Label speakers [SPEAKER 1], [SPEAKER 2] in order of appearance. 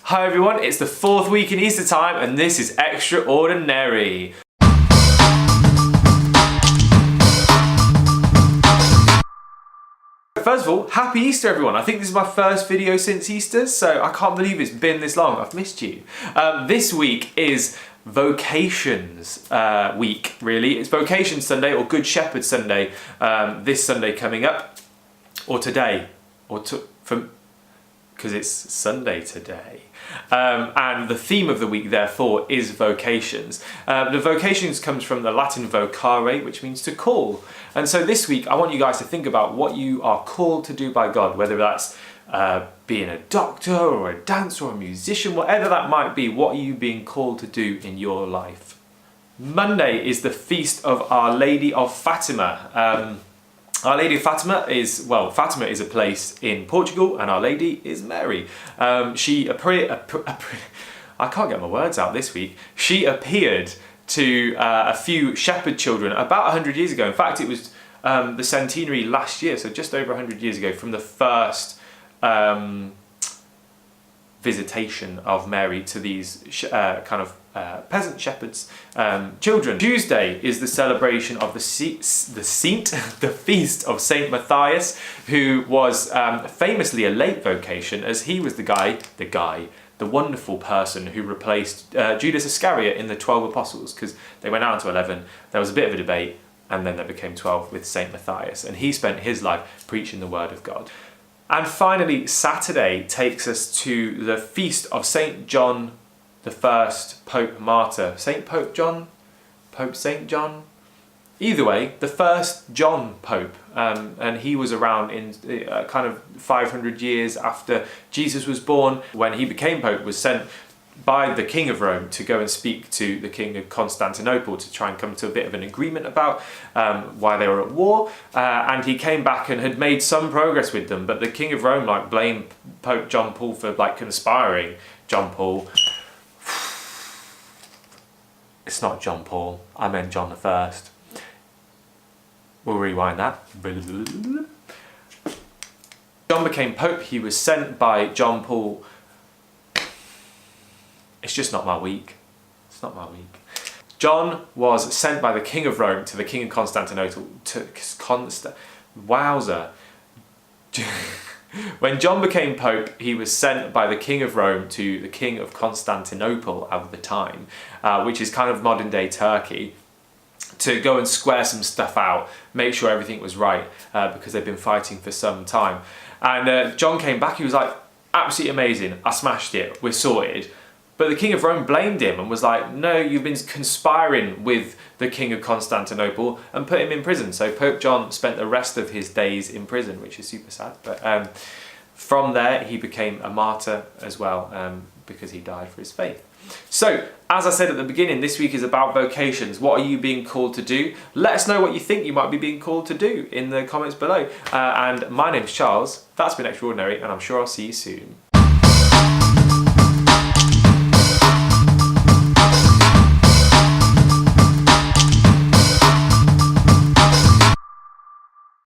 [SPEAKER 1] Hi everyone, it's the fourth week in Easter time and this is Extra-ordo-nary. First of all, happy Easter everyone. I think this is my first video since Easter, so I can't believe it's been this long. I've missed you. This week is Vocations week, really. It's Vocation Sunday or Good Shepherd Sunday, this Sunday coming up, or today, because it's Sunday today. And the theme of the week, therefore, is vocations. The vocations comes from the Latin vocare, which means to call. And so this week, I want you guys to think about what you are called to do by God, whether that's being a doctor or a dancer or a musician, whatever that might be. What are you being called to do in your life? Monday is the feast of Our Lady of Fatima. Our Lady of Fatima is, well, Fatima is a place in Portugal and Our Lady is Mary. She appeared, I can't get my words out this week. She appeared to a few shepherd children about 100 years ago. In fact, it was the centenary last year, so just over 100 years ago, from the first visitation of Mary to these peasant shepherds' children. Tuesday is the celebration of the feast of Saint Matthias, who was famously a late vocation, as he was the wonderful person who replaced Judas Iscariot in the 12 apostles, because they went out to 11. There was a bit of a debate, and then there became 12 with Saint Matthias, and he spent his life preaching the word of God. And finally, Saturday takes us to the feast of Saint John the First, Pope Martyr. Pope Saint John? Either way, the first John Pope, and he was around in kind of 500 years after Jesus was born. When he became Pope, was sent by the King of Rome to go and speak to the King of Constantinople to try and come to a bit of an agreement about why they were at war, and he came back and had made some progress with them, but the King of Rome blamed Pope John Paul for conspiring. John Paul, it's not John Paul, I meant John the First. We'll rewind that. John became Pope. He was sent by John Paul. It's just not my week. It's not my week. John was sent by the King of Rome to the King of Constantinople Wowzer. When John became Pope, he was sent by the King of Rome to the King of Constantinople at the time, which is kind of modern day Turkey, to go and square some stuff out, make sure everything was right, because they've been fighting for some time. And John came back, he was like, absolutely amazing, I smashed it, we're sorted. But the King of Rome blamed him and was like, no, you've been conspiring with the King of Constantinople, and put him in prison. So Pope John spent the rest of his days in prison, which is super sad. But from there, he became a martyr as well, because he died for his faith. So, as I said at the beginning, this week is about vocations. What are you being called to do? Let us know what you think you might be being called to do in the comments below. And my name's Charles, that's been Extraordinary, and I'm sure I'll see you soon.